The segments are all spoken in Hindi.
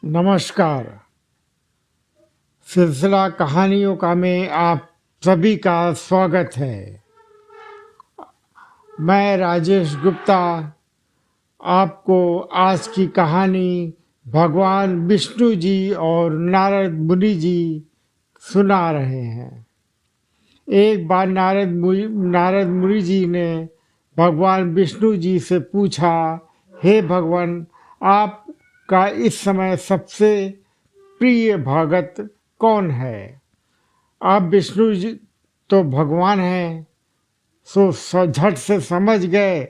नमस्कार। सिलसिला कहानियों का में आप सभी का स्वागत है। मैं राजेश गुप्ता आपको आज की कहानी भगवान विष्णु जी और नारद मुनि जी सुना रहे हैं। एक बार नारद मुनि जी ने भगवान विष्णु जी से पूछा, हे भगवान, आपका इस समय सबसे प्रिय भगत कौन है? आप विष्णु जी तो भगवान हैं, सो झट से समझ गए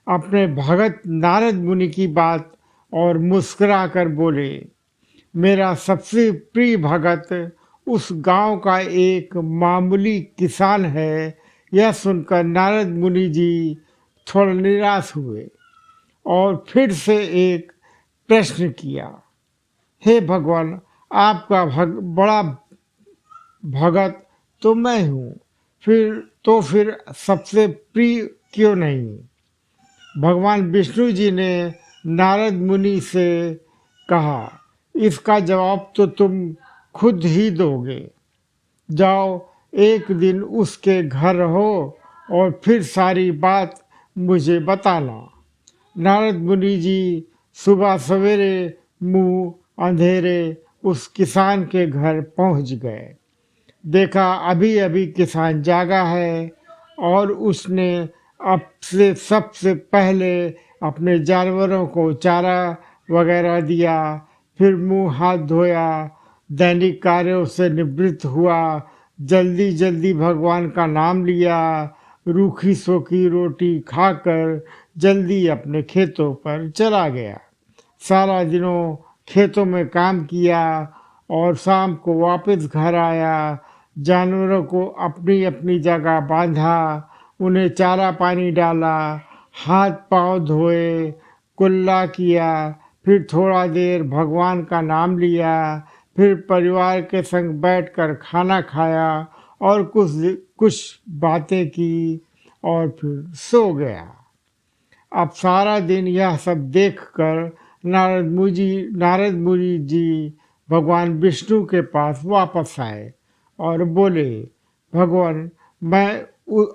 अपने भगत नारद मुनि की बात और मुस्कुरा कर बोले, मेरा सबसे प्रिय भगत उस गांव का एक मामूली किसान है। यह सुनकर नारद मुनि जी थोड़ा निराश हुए और फिर से एक प्रश्न किया, हे भगवान, आपका बड़ा भगत तो मैं हूँ, फिर सबसे प्रिय क्यों नहीं? भगवान विष्णु जी ने नारद मुनि से कहा, इसका जवाब तो तुम खुद ही दोगे। जाओ, एक दिन उसके घर रहो और फिर सारी बात मुझे बताना। नारद मुनि जी सुबह सवेरे मुंह अंधेरे उस किसान के घर पहुंच गए। देखा अभी अभी किसान जागा है और उसने अब से सबसे पहले अपने जानवरों को चारा वगैरह दिया, फिर मुंह हाथ धोया, दैनिक कार्यों से निवृत्त हुआ, जल्दी जल्दी भगवान का नाम लिया, रूखी सूखी रोटी खाकर जल्दी अपने खेतों पर चला गया। सारा दिनों खेतों में काम किया और शाम को वापस घर आया। जानवरों को अपनी अपनी जगह बांधा, उन्हें चारा पानी डाला, हाथ पांव धोए, कुल्ला किया, फिर थोड़ा देर भगवान का नाम लिया, फिर परिवार के संग बैठकर खाना खाया और कुछ कुछ बातें की और फिर सो गया। अब सारा दिन यह सब देखकर नारद मुनि जी भगवान विष्णु के पास वापस आए और बोले, भगवान, मैं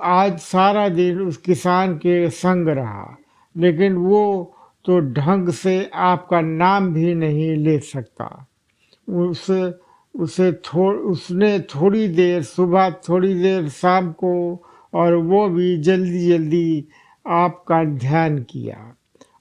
आज सारा दिन उस किसान के संग रहा, लेकिन वो तो ढंग से आपका नाम भी नहीं ले सकता। उसे उसने थोड़ी देर सुबह, थोड़ी देर शाम को, और वो भी जल्दी जल्दी आपका ध्यान किया।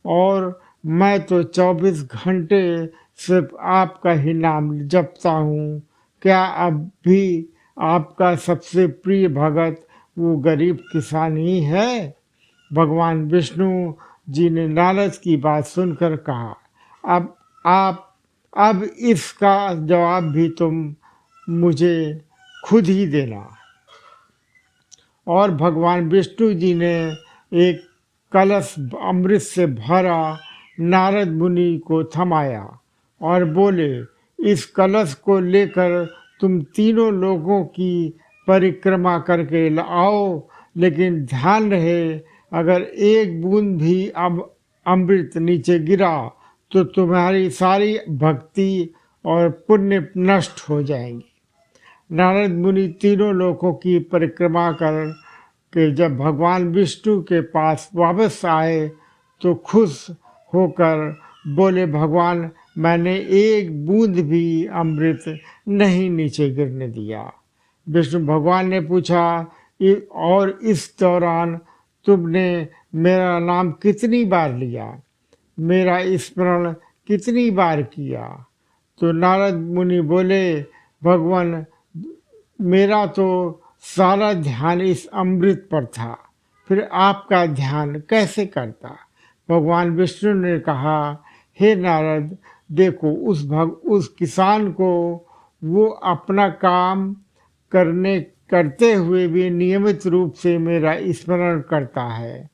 और मैं तो 24 घंटे सिर्फ आपका ही नाम जपता हूँ। क्या अब भी आपका सबसे प्रिय भगत वो गरीब किसान ही है? भगवान विष्णु जी ने नारद की बात सुनकर कहा, अब आप अब इसका जवाब भी तुम मुझे खुद ही देना। और भगवान विष्णु जी ने एक कलश अमृत से भरा नारद मुनि को थमाया और बोले, इस कलश को लेकर तुम तीनों लोगों की परिक्रमा करके लाओ, लेकिन ध्यान रहे, अगर एक बूंद भी अब अमृत नीचे गिरा तो तुम्हारी सारी भक्ति और पुण्य नष्ट हो जाएंगे। नारद मुनि तीनों लोकों की परिक्रमा कर के जब भगवान विष्णु के पास वापस आए तो खुश होकर बोले, भगवान, मैंने एक बूंद भी अमृत नहीं नीचे गिरने दिया। विष्णु भगवान ने पूछा, और इस दौरान तुमने मेरा नाम कितनी बार लिया, मेरा स्मरण कितनी बार किया? तो नारद मुनि बोले, भगवान, मेरा तो सारा ध्यान इस अमृत पर था, फिर आपका ध्यान कैसे करता? भगवान विष्णु ने कहा, हे नारद, देखो, उस किसान को वो अपना काम करते हुए भी नियमित रूप से मेरा स्मरण करता है।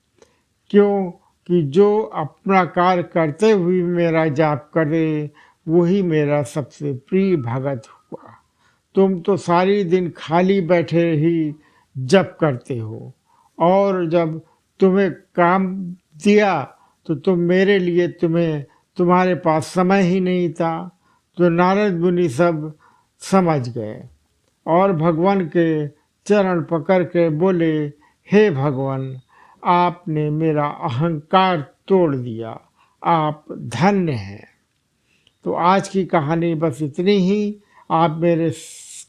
क्यों कि जो अपना कार्य करते हुए मेरा जाप करे वही मेरा सबसे प्रिय भगत हुआ। तुम तो सारी दिन खाली बैठे ही जप करते हो, और जब तुम्हें काम दिया तो मेरे लिए तुम्हारे पास समय ही नहीं था। तो नारद मुनि सब समझ गए और भगवान के चरण पकड़ के बोले, हे भगवान, आपने मेरा अहंकार तोड़ दिया, आप धन्य हैं। तो आज की कहानी बस इतनी ही। आप मेरे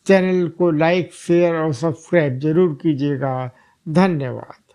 चैनल को लाइक, शेयर और सब्सक्राइब जरूर कीजिएगा। धन्यवाद।